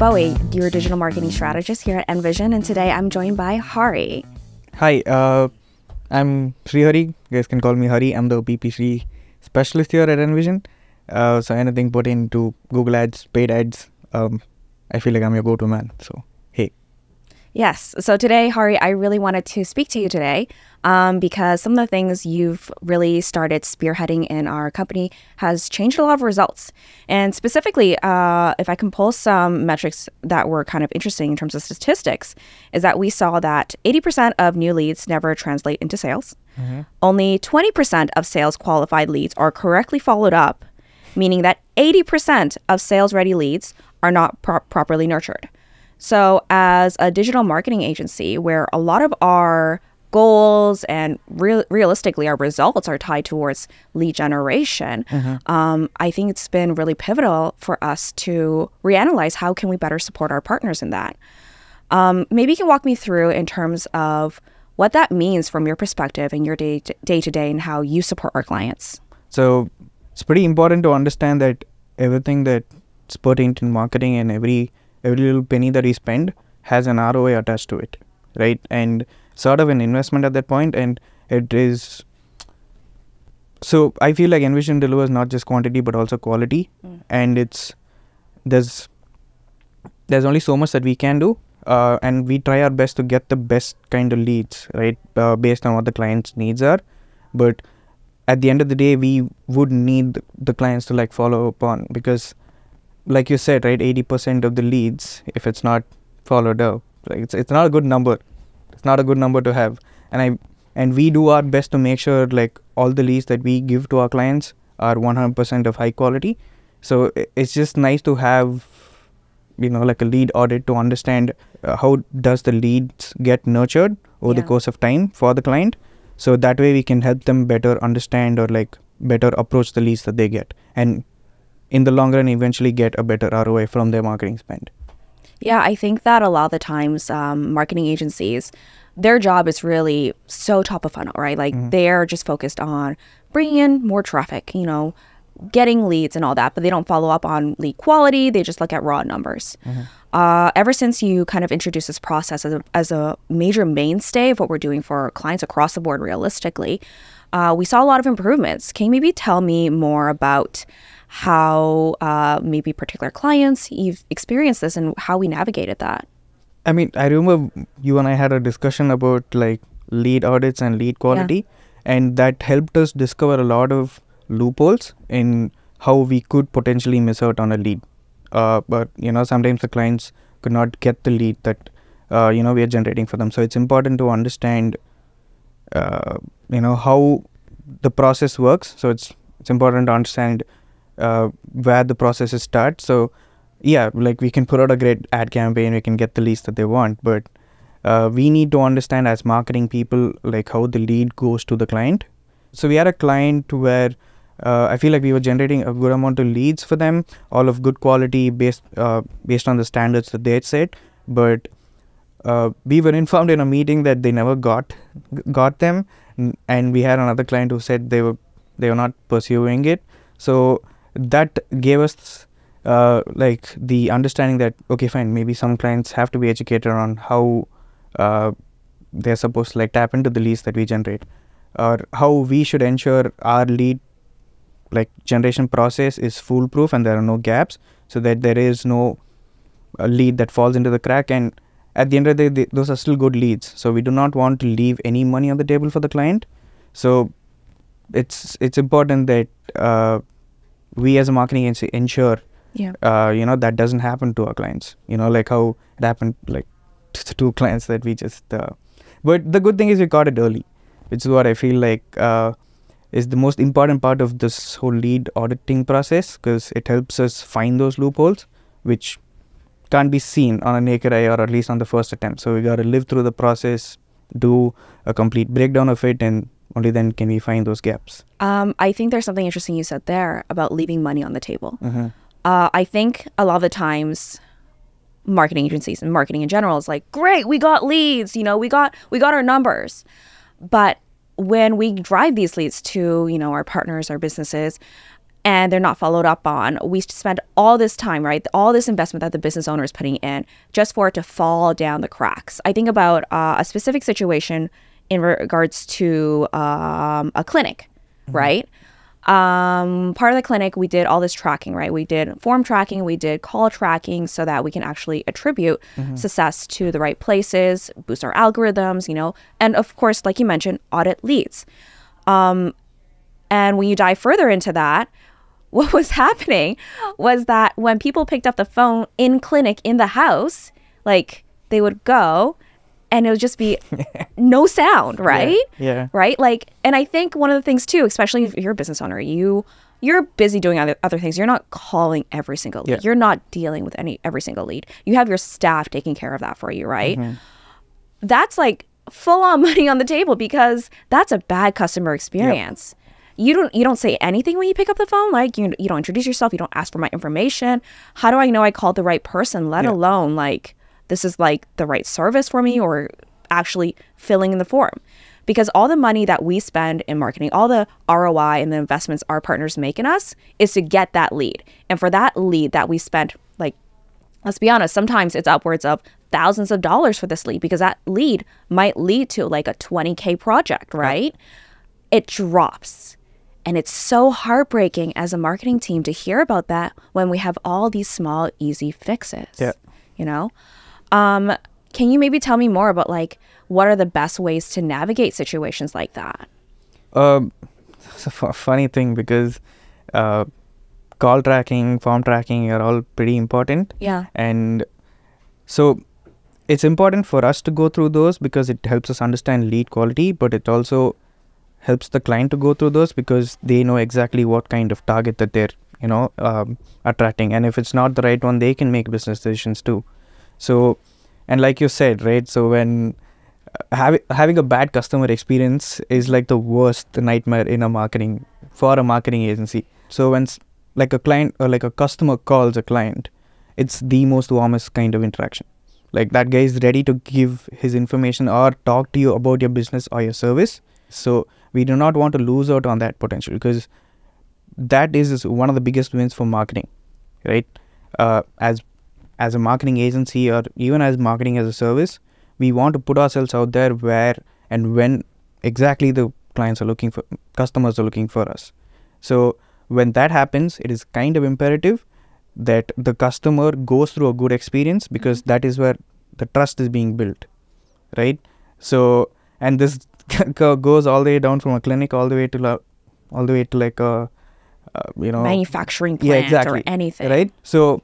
Bowie, your digital marketing strategist here at NVISION, and today I'm joined by Hari. Hi, I'm Sri Hari. You guys can call me Hari. I'm the PPC specialist here at NVISION. So anything pertaining to Google Ads, paid ads, I feel like I'm your go-to man. So, hey. Yes. So today, Hari, I really wanted to speak to you today because some of the things you've really started spearheading in our company has changed a lot of results. And specifically, if I can pull some metrics that were kind of interesting in terms of statistics, is that we saw that 80% of new leads never translate into sales. Mm-hmm. Only 20% of sales qualified leads are correctly followed up, meaning that 80% of sales-ready leads are not properly nurtured. So as a digital marketing agency where a lot of our goals and realistically our results are tied towards lead generation, I think it's been really pivotal for us to reanalyze how can we better support our partners in that. Maybe you can walk me through in terms of what that means from your perspective in your day-to-day and how you support our clients. So it's pretty important to understand that everything that's pertinent in marketing and every little penny that we spend has an ROI attached to it, right? And sort of an investment at that point, and it is. So I feel like NVISION delivers not just quantity but also quality, and there's only so much that we can do, and we try our best to get the best kind of leads, right, based on what the client's needs are. But at the end of the day, we would need the clients to follow up on, because like you said, right, 80% of the leads, if it's not followed up, it's not a good number. It's not a good number to have. And we do our best to make sure all the leads that we give to our clients are 100% of high quality. So it's just nice to have, a lead audit to understand how does the leads get nurtured over the course of time for the client. So that way we can help them better understand or better approach the leads that they get. And in the long run, eventually get a better ROI from their marketing spend. Yeah, I think that a lot of the times marketing agencies, their job is really so top of funnel, right? They're just focused on bringing in more traffic, getting leads and all that, but they don't follow up on lead quality. They just look at raw numbers. Ever since you kind of introduced this process as a major mainstay of what we're doing for our clients across the board realistically, we saw a lot of improvements. Can you maybe tell me more about how maybe particular clients you've experienced this and how we navigated that? I mean, I remember you and I had a discussion about lead audits and lead quality, and that helped us discover a lot of loopholes in how we could potentially miss out on a lead. But sometimes the clients could not get the lead that we are generating for them. So it's important to understand how the process works. So it's important to understand where the processes start. So we can put out a great ad campaign, we can get the leads that they want, but we need to understand as marketing people how the lead goes to the client. So we had a client where I feel like we were generating a good amount of leads for them, all of good quality based on the standards that they had set, but we were informed in a meeting that they never got them, and we had another client who said they were not pursuing it. So that gave us the understanding that, okay, fine, maybe some clients have to be educated on how they're supposed to tap into the leads that we generate, or how we should ensure our lead generation process is foolproof and there are no gaps, so that there is no lead that falls into the crack. And at the end of the day, those are still good leads. So we do not want to leave any money on the table for the client. So it's important that we as a marketing agency ensure that doesn't happen to our clients, how it happened to two clients that we just but the good thing is we caught it early, which is what I feel is the most important part of this whole lead auditing process, because it helps us find those loopholes which can't be seen on a naked eye, or at least on the first attempt. So we got to live through the process, do a complete breakdown of it, and only then can we find those gaps. I think there's something interesting you said there about leaving money on the table. I think a lot of the times marketing agencies and marketing in general is great, we got leads, we got our numbers. But when we drive these leads to, our partners, our businesses, and they're not followed up on. We spend all this time, right? All this investment that the business owner is putting in just for it to fall down the cracks. I think about a specific situation in regards to a clinic, right? Part of the clinic, we did all this tracking, right? We did form tracking, we did call tracking so that we can actually attribute success to the right places, boost our algorithms, and of course, like you mentioned, audit leads. And when you dive further into that, what was happening was that when people picked up the phone in clinic in the house, like they would go and it would just be no sound, right? Yeah. Right? Like, and I think one of the things too, especially if you're a business owner, you're busy doing other things. You're not calling every single lead. Yeah. You're not dealing with every single lead. You have your staff taking care of that for you, right? That's like full on money on the table because that's a bad customer experience. You don't say anything when you pick up the phone. Like you don't introduce yourself. You don't ask for my information. How do I know I called the right person? Let alone like this is like the right service for me or actually filling in the form. Because all the money that we spend in marketing, all the ROI and the investments our partners make in us is to get that lead. And for that lead that we spent, like, let's be honest, sometimes it's upwards of thousands of dollars for this lead because that lead might lead to like a $20K project, right? It drops. And it's so heartbreaking as a marketing team to hear about that when we have all these small, easy fixes, Can you maybe tell me more about like what are the best ways to navigate situations like that? It's a funny thing because call tracking, form tracking are all pretty important. Yeah. And so it's important for us to go through those because it helps us understand lead quality, but it also helps the client to go through those because they know exactly what kind of target that they're, attracting. And if it's not the right one, they can make business decisions too. So, and like you said, right? So when having a bad customer experience is like the worst nightmare for a marketing agency. So when like a client or like a customer calls a client, it's the most warmest kind of interaction. Like that guy is ready to give his information or talk to you about your business or your service. So we do not want to lose out on that potential because that is one of the biggest wins for marketing, right? As a marketing agency or even as marketing as a service, we want to put ourselves out there where and when exactly the customers are looking for us. So when that happens, it is kind of imperative that the customer goes through a good experience because that is where the trust is being built, right? So, and this goes all the way down from a clinic all the way to like a manufacturing plant or anything, right? So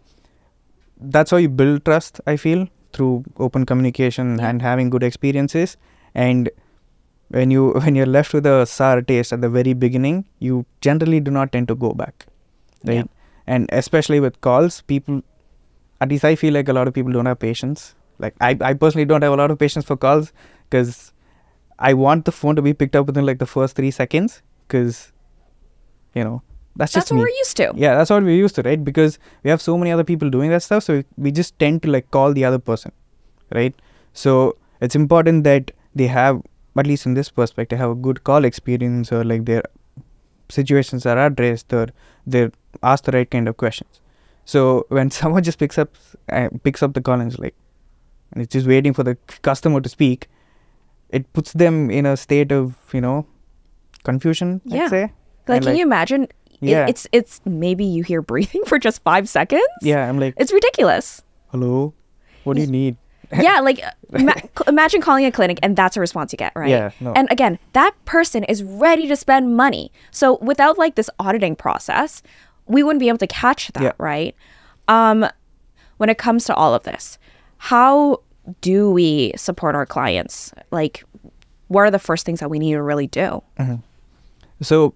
that's how you build trust, I feel, through open communication and having good experiences. And when you're left with a sour taste at the very beginning, you generally do not tend to go back, right? Yeah. And especially with calls, people, at least I feel like a lot of people don't have patience. Like I personally don't have a lot of patience for calls because I want the phone to be picked up within like the first 3 seconds because, that's what we're used to. Yeah, that's what we're used to, right? Because we have so many other people doing that stuff. So we just tend to like call the other person, right? So it's important that they have, at least in this perspective, have a good call experience or like their situations are addressed or they're asked the right kind of questions. So when someone just picks up the call and it's just waiting for the customer to speak, it puts them in a state of, confusion, I'd say. Like, can you imagine? Yeah. It's maybe you hear breathing for just 5 seconds. Yeah, I'm like, it's ridiculous. Hello, what do you need? Yeah, like imagine calling a clinic and that's a response you get, right? Yeah. No. And again, that person is ready to spend money. So without like this auditing process, we wouldn't be able to catch that, right? When it comes to all of this, how do we support our clients? Like, what are the first things that we need to really do? So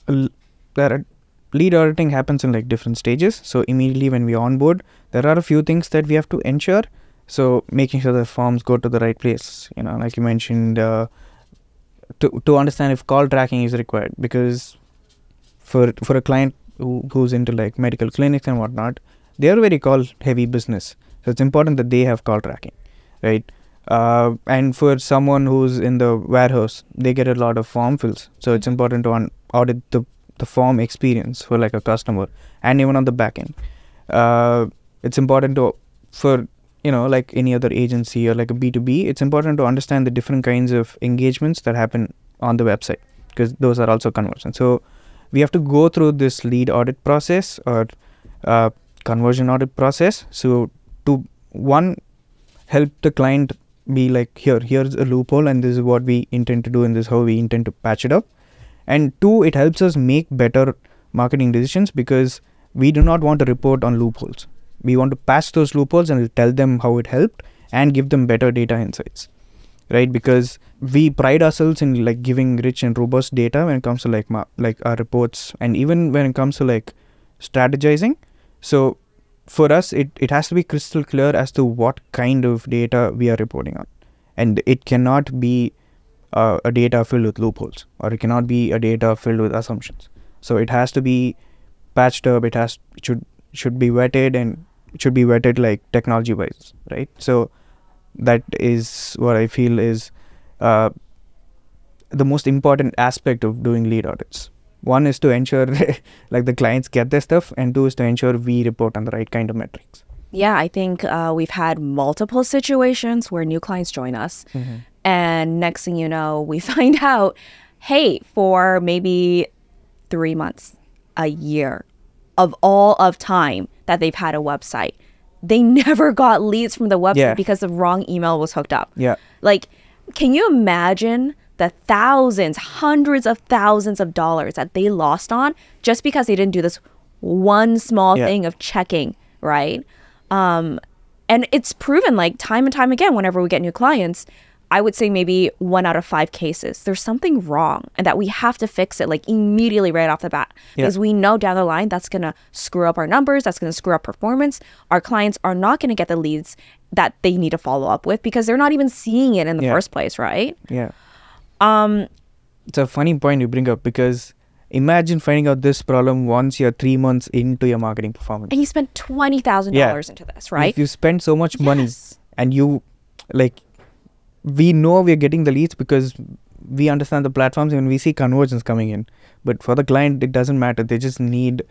lead auditing happens in like different stages. So immediately when we onboard, there are a few things that we have to ensure. So making sure the forms go to the right place, like you mentioned, to understand if call tracking is required, because for a client who goes into like medical clinics and whatnot, they are a very call heavy business. So it's important that they have call tracking, right? And for someone who's in the warehouse, they get a lot of form fills. So it's important to audit the the form experience for like a customer and even on the back end. It's important for like any other agency or like a B2B, it's important to understand the different kinds of engagements that happen on the website, because those are also conversions. So we have to go through this lead audit process or conversion audit process. So to one, help the client be like, here's a loophole and this is what we intend to do and this is how we intend to patch it up. And two, it helps us make better marketing decisions, because we do not want to report on loopholes. We want to patch those loopholes and tell them how it helped and give them better data insights, right? Because we pride ourselves in like giving rich and robust data when it comes to like our reports, and even when it comes to like strategizing. So for us, it has to be crystal clear as to what kind of data we are reporting on, and it cannot be a data filled with loopholes, or it cannot be a data filled with assumptions. So it has to be patched up. It should be vetted, and it should be vetted like technology wise, right? So that is what I feel is the most important aspect of doing lead audits. One is to ensure like the clients get their stuff, and two is to ensure we report on the right kind of metrics. Yeah, I think we've had multiple situations where new clients join us, and next thing you know, we find out, hey, for maybe 3 months, a year of all of time that they've had a website, they never got leads from the website because the wrong email was hooked up. Yeah. Like, can you imagine the thousands, hundreds of thousands of dollars that they lost on just because they didn't do this one small thing of checking, right? And it's proven like time and time again, whenever we get new clients, I would say maybe 1 out of 5 cases, there's something wrong and that we have to fix it like immediately right off the bat. Because we know down the line that's going to screw up our numbers, that's going to screw up performance. Our clients are not going to get the leads that they need to follow up with because they're not even seeing it in the first place, right? Yeah. It's a funny point you bring up, because imagine finding out this problem once you're 3 months into your marketing performance. And you spent $20,000 into this, right? And if you spend so much money and you like, we know we're getting the leads because we understand the platforms and we see conversions coming in. But for the client, it doesn't matter. They just need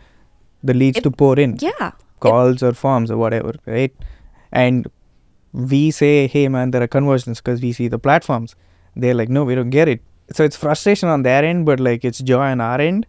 the leads to pour in. Yeah. Calls or forms or whatever, right? And we say, hey man, there are conversions because we see the platforms. They're like, no, we don't get it. So it's frustration on their end, but like it's joy on our end.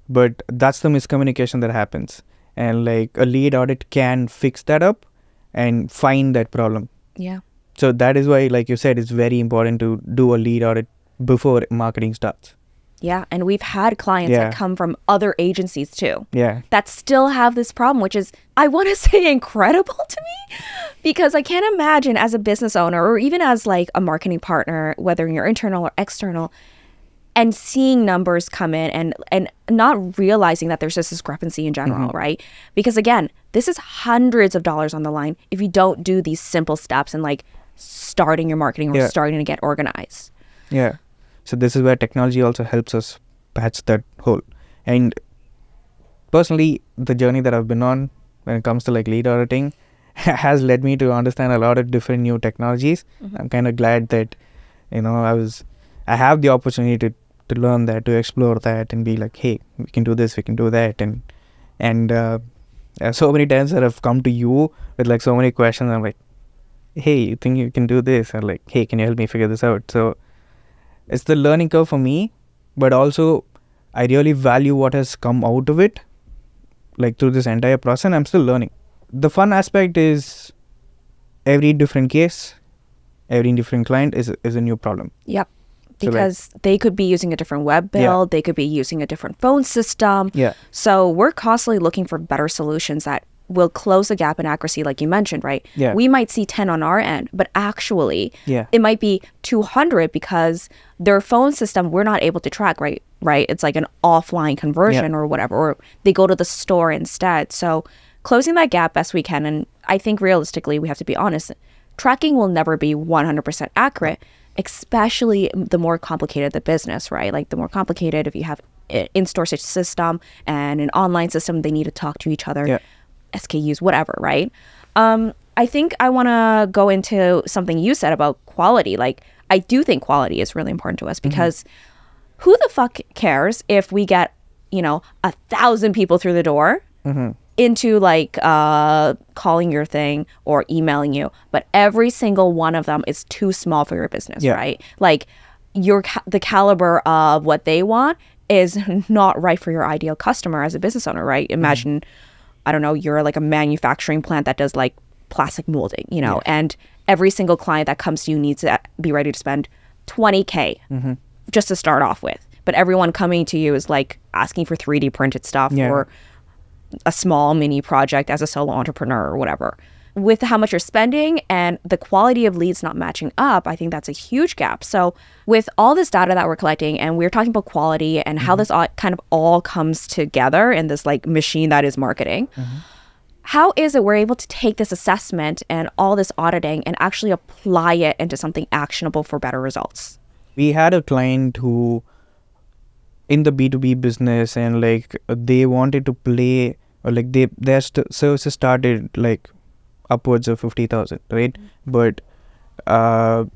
But that's the miscommunication that happens. And like a lead audit can fix that up and find that problem. Yeah. So that is why, like you said, it's very important to do a lead audit before marketing starts. Yeah. And we've had clients that come from other agencies too. Yeah. That still have this problem, which is, I want to say, incredible to me, because I can't imagine as a business owner or even as like a marketing partner, whether you're internal or external, and seeing numbers come in and not realizing that there's this discrepancy in general, right? Because again, this is hundreds of dollars on the line if you don't do these simple steps and like starting your marketing or starting to get organized. Yeah. So this is where technology also helps us patch that hole. And personally, the journey that I've been on when it comes to like lead auditing has led me to understand a lot of different new technologies. I'm kind of glad that, I have the opportunity to learn that, to explore that and be like, hey, we can do this, we can do that. And so many times that I've come to you with like so many questions. I'm like, hey, you think you can do this? Or like, hey, can you help me figure this out? So it's the learning curve for me, but also I really value what has come out of it, like through this entire process, and I'm still learning. The fun aspect is every different case, every different client is a new problem. Yep. Because they could be using a different web build, they could be using a different phone system. Yeah. So we're constantly looking for better solutions that will close the gap in accuracy, like you mentioned, right? Yeah. We might see 10 on our end, but actually it might be 200 because their phone system we're not able to track, right? It's like an offline conversion or whatever, or they go to the store instead. So closing that gap best we can. And I think realistically, we have to be honest, tracking will never be 100% accurate, especially the more complicated the business, right? Like the more complicated, if you have an in-store system and an online system, they need to talk to each other, SKUs, whatever, right? I think I want to go into something you said about quality. Like, I do think quality is really important to us because who the fuck cares if we get 1,000 people through the door into like calling your thing or emailing you, but every single one of them is too small for your business, right? Like the caliber of what they want is not right for your ideal customer as a business owner, right? Imagine, I don't know, you're like a manufacturing plant that does like plastic molding, and every single client that comes to you needs to be ready to spend $20K just to start off with. But everyone coming to you is like asking for 3D printed stuff or a small mini project as a solo entrepreneur or whatever. With how much you're spending and the quality of leads not matching up, I think that's a huge gap. So with all this data that we're collecting, and we're talking about quality and how this kind of all comes together in this like machine that is marketing, how is it we're able to take this assessment and all this auditing and actually apply it into something actionable for better results? We had a client who in the B2B business, and like they wanted to play, or like their services started like upwards of 50,000, right? But the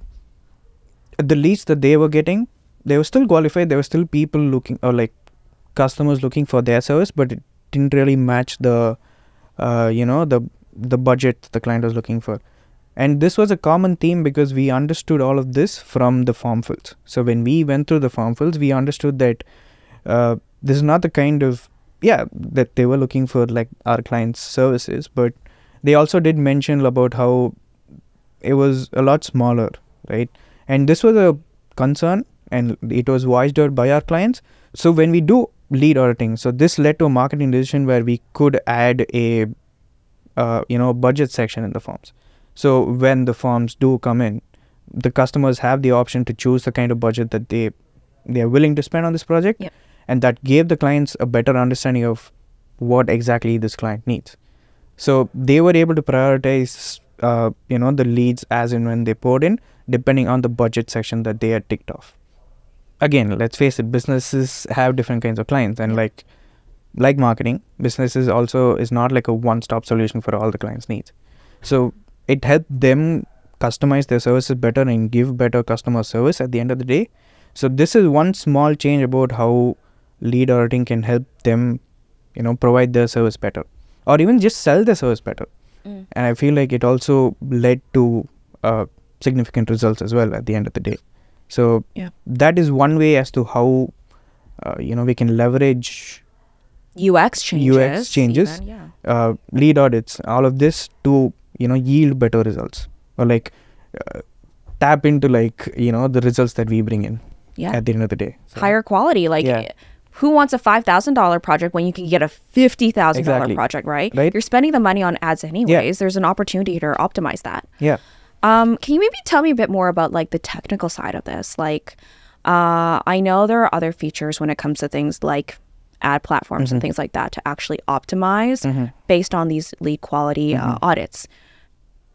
leads that they were getting, they were still qualified. There were still people looking, or like customers looking for their service, but it didn't really match the the budget the client was looking for. And this was a common theme because we understood all of this from the form fills. So when we went through the form fills, we understood that this is not the kind of that they were looking for, like our clients' services, but they also did mention about how it was a lot smaller, right? And this was a concern, and it was voiced out by our clients. So when we do lead auditing, so this led to a marketing decision where we could add a budget section in the forms. So when the forms do come in, the customers have the option to choose the kind of budget that they are willing to spend on this project. Yep. And that gave the clients a better understanding of what exactly this client needs. So they were able to prioritize, the leads as and when they poured in, depending on the budget section that they had ticked off. Again, let's face it, businesses have different kinds of clients, and like marketing, businesses also is not like a one-stop solution for all the clients' needs. So it helped them customize their services better and give better customer service at the end of the day. So this is one small change about how lead auditing can help them, provide their service better, or even just sell their service better. And I feel like it also led to significant results as well at the end of the day. So that is one way as to how we can leverage UX changes, even, lead audits, all of this to yield better results, or like tap into the results that we bring in at the end of the day. So, higher quality, who wants a $5,000 project when you can get a $50,000 project, right? You're spending the money on ads anyways. There's an opportunity to optimize that. Can you maybe tell me a bit more about like the technical side of this? I know there are other features when it comes to things like ad platforms and things like that to actually optimize based on these lead quality audits.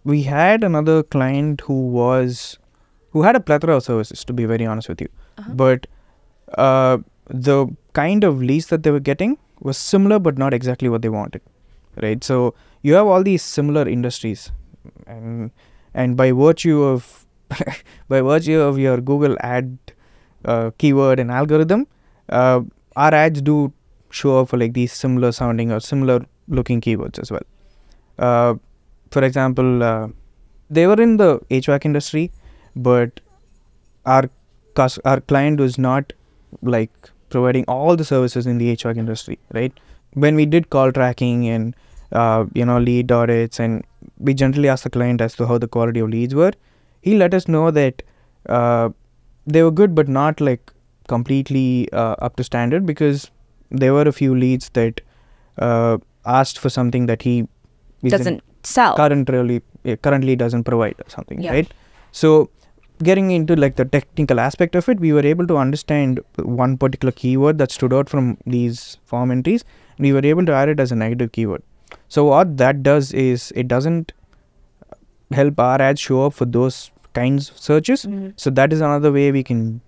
We had another client who had a plethora of services, to be very honest with you. But the kind of leads that they were getting was similar but not exactly what they wanted, right? So you have all these similar industries, and by virtue of your Google ad keyword and algorithm, our ads do show up for like these similar sounding or similar looking keywords as well. For example, they were in the HVAC industry, but our client was not like providing all the services in the HVAC industry, right? When we did call tracking and lead audits, and we generally asked the client as to how the quality of leads were, he let us know that they were good but not like completely up to standard, because there were a few leads that asked for something that he doesn't sell, currently doesn't provide or something, right? So getting into like the technical aspect of it, we were able to understand one particular keyword that stood out from these form entries, and we were able to add it as a negative keyword. So what that does is it doesn't help our ads show up for those kinds of searches. So that is another way we can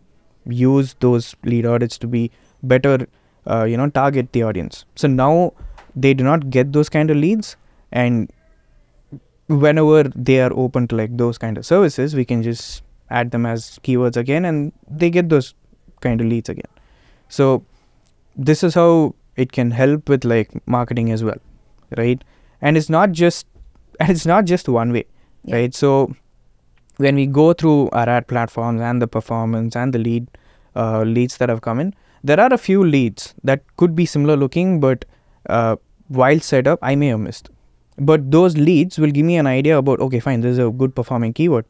use those lead audits to be better, target the audience. So now they do not get those kind of leads, and whenever they are open to like those kind of services, we can just add them as keywords again, and they get those kind of leads again. So this is how it can help with like marketing as well, right? And it's not just one way, right? So when we go through our ad platforms and the performance and the leads that have come in, there are a few leads that could be similar looking, but while set up, I may have missed. But those leads will give me an idea about, okay, fine, this is a good performing keyword,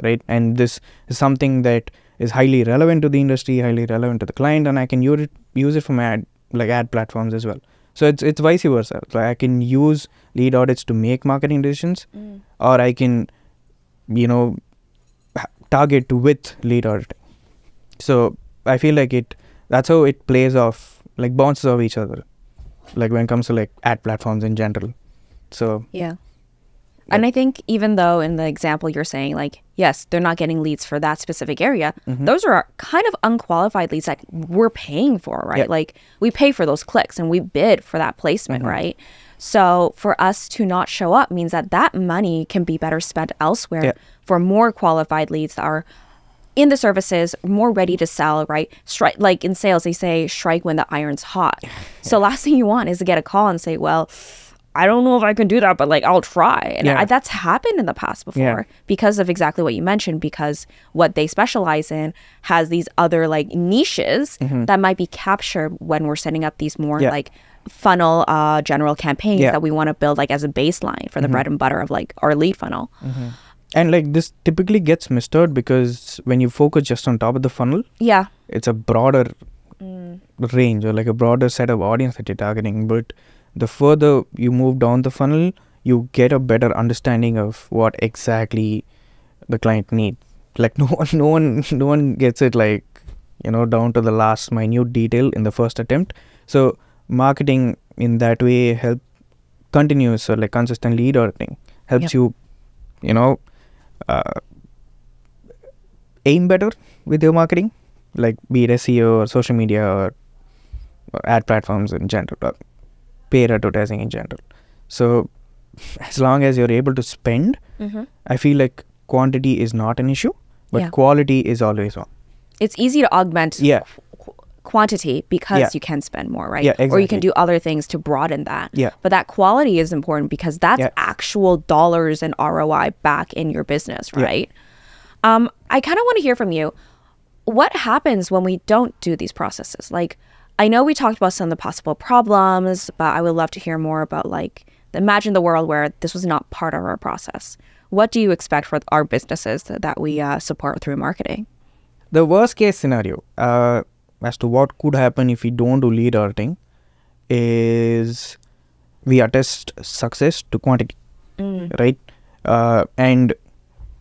right? And this is something that is highly relevant to the industry, highly relevant to the client, and I can use it for my ad platforms as well. So it's vice versa. Like I can use lead audits to make marketing decisions, or I can, target with lead auditing. So I feel like that's how it plays off, like bounces off each other, like when it comes to like ad platforms in general. So yeah. And I think even though in the example you're saying like, yes, they're not getting leads for that specific area, those are kind of unqualified leads that we're paying for, right? Like we pay for those clicks and we bid for that placement, right? So for us to not show up means that money can be better spent elsewhere for more qualified leads that are in the services, more ready to sell, right? Strike, like in sales, they say strike when the iron's hot. So last thing you want is to get a call and say, well, I don't know if I can do that, but like I'll try. And that's happened in the past before because of exactly what you mentioned, because what they specialize in has these other like niches that might be captured when we're setting up these more like funnel general campaigns that we want to build like as a baseline for the bread and butter of like our lead funnel. And like this typically gets missed out because when you focus just on top of the funnel, it's a broader range or like a broader set of audience that you're targeting. But the further you move down the funnel, you get a better understanding of what exactly the client needs. Like no one gets it like, down to the last minute detail in the first attempt. So marketing in that way continuous or like consistent lead auditing helps you, aim better with your marketing, like be it SEO or social media or ad platforms in general, or paid advertising in general. So as long as you're able to spend, I feel like quantity is not an issue, but quality is always on. It's easy to augment quantity because you can spend more, right? Exactly. Or you can do other things to broaden that. But that quality is important because that's actual dollars and ROI back in your business, right? I kind of want to hear from you. What happens when we don't do these processes? Like, I know we talked about some of the possible problems, but I would love to hear more about like, imagine the world where this was not part of our process. What do you expect for our businesses that we support through marketing? The worst case scenario as to what could happen if we don't do lead auditing is we attest success to quantity, right? And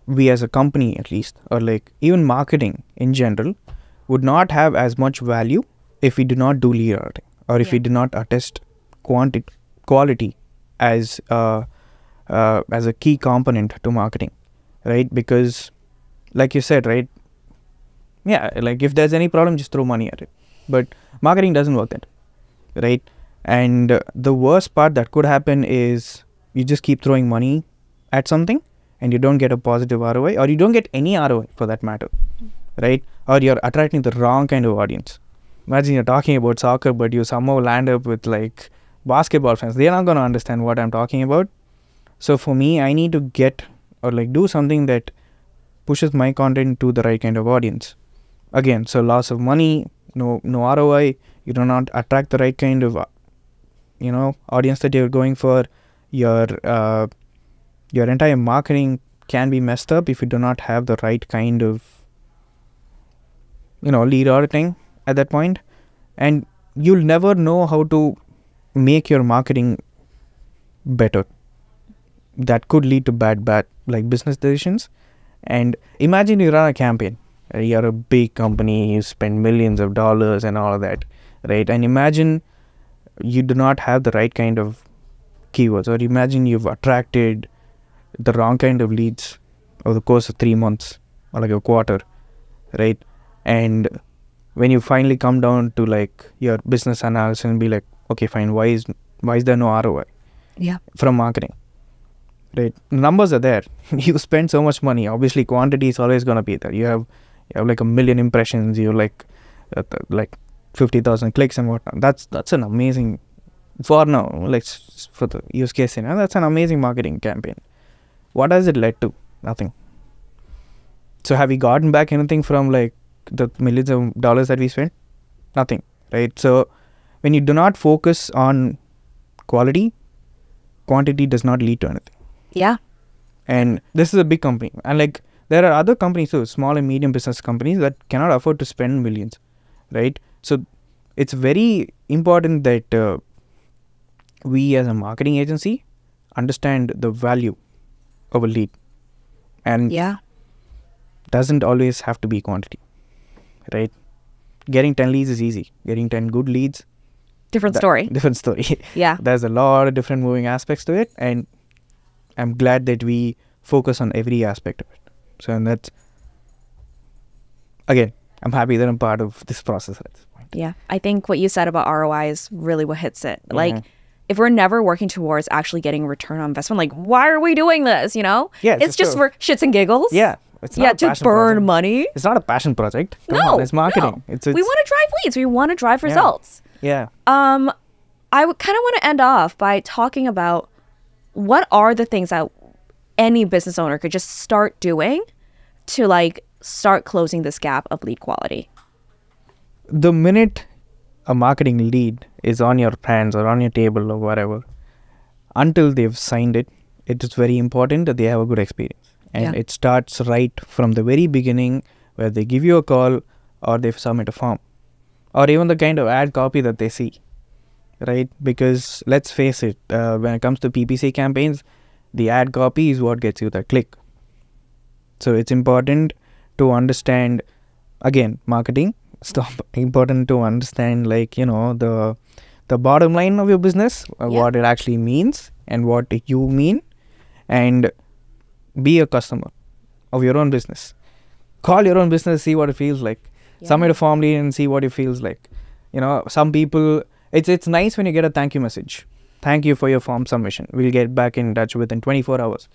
we as a company at least, or like even marketing in general, would not have as much value if we do not do lead auditing or if we do not attest quality as a key component to marketing, right? Because like you said, right? Like if there's any problem, just throw money at it. But marketing doesn't work that, right? And the worst part that could happen is you just keep throwing money at something and you don't get a positive ROI, or you don't get any ROI for that matter, right? Or you're attracting the wrong kind of audience. Imagine you're talking about soccer, but you somehow land up with like basketball fans. They're not going to understand what I'm talking about. So for me, I need to get or like do something that pushes my content to the right kind of audience. Again, so loss of money, no ROI, you do not attract the right kind of audience that you're going for. Your entire marketing can be messed up if you do not have the right kind of lead auditing at that point. And you'll never know how to make your marketing better. That could lead to bad like business decisions. And imagine you run a campaign. You're a big company, you spend millions of dollars and all of that, right? And imagine you do not have the right kind of keywords, or imagine you've attracted the wrong kind of leads over the course of 3 months or like a quarter, right? And when you finally come down to like your business analysis and be like, okay, fine, why is there no ROI from marketing? Right, numbers are there. You spend so much money. Obviously, quantity is always going to be there. You have like 1 million impressions. You like 50,000 clicks and whatnot. That's an amazing, for now, like for the use case, that's an amazing marketing campaign. What has it led to? Nothing. So have we gotten back anything from like the millions of dollars that we spent? Nothing, right? So when you do not focus on quality, quantity does not lead to anything. Yeah. And this is a big company. And like there are other companies too, small and medium business companies that cannot afford to spend millions, right? So it's very important that we as a marketing agency understand the value of a lead. And doesn't always have to be quantity, right? Getting 10 leads is easy. Getting 10 good leads, different story. Different story. Yeah. There's a lot of different moving aspects to it, and I'm glad that we focus on every aspect of it. So, and that's, again, I'm happy that I'm part of this process at this point. Yeah. I think what you said about ROI is really what hits it. Like, if we're never working towards actually getting a return on investment, like, why are we doing this, Yeah, it's just for shits and giggles. Yeah. It's not to burn money. It's not a passion project. Come on, it's marketing. No. We want to drive leads. We want to drive results. Yeah. I kind of want to end off by talking about what are the things that any business owner could just start doing to like start closing this gap of lead quality. The minute a marketing lead is on your hands or on your table or whatever, until they've signed it, it is very important that they have a good experience. And it starts right from the very beginning, where they give you a call or they submit a form, or even the kind of ad copy that they see, right? Because let's face it, when it comes to PPC campaigns, the ad copy is what gets you the click. So it's important to understand, again, marketing. It's important to understand, like, the bottom line of your business, what it actually means and what you mean, and be a customer of your own business. Call your own business, see what it feels like. Submit a form lead and see what it feels like. Some people, it's nice when you get a thank you message. Thank you for your form submission. We'll get back in touch within 24 hours.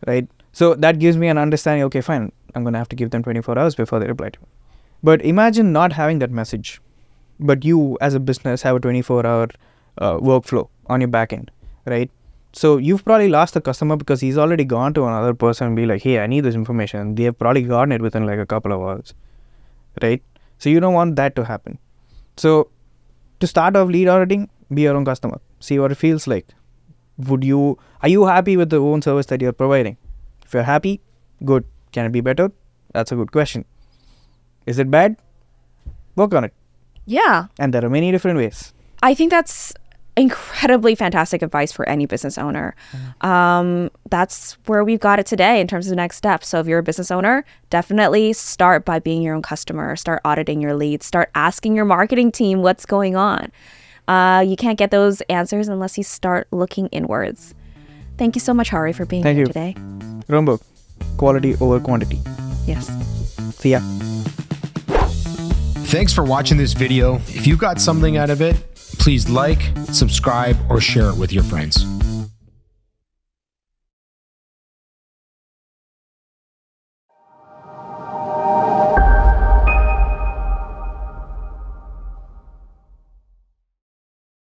Right? So that gives me an understanding, okay, fine. I'm going to have to give them 24 hours before they reply to me. But imagine not having that message. But you as a business have a 24-hour workflow on your back end. Right? So you've probably lost the customer because he's already gone to another person and be like, hey, I need this information. They have probably gotten it within like a couple of hours, right? So you don't want that to happen. So to start off lead auditing, be your own customer. See what it feels like. Are you happy with the own service that you're providing? If you're happy, good. Can it be better? That's a good question. Is it bad? Work on it. Yeah. And there are many different ways. I think that's incredibly fantastic advice for any business owner. That's where we've got it today in terms of the next steps. So if you're a business owner, definitely start by being your own customer. Start auditing your leads. Start asking your marketing team what's going on. You can't get those answers unless you start looking inwards. Thank you so much, Hari, for being here today. Remember, quality over quantity. Yes. See ya. Thanks for watching this video. If you got something out of it, please like, subscribe, or share it with your friends.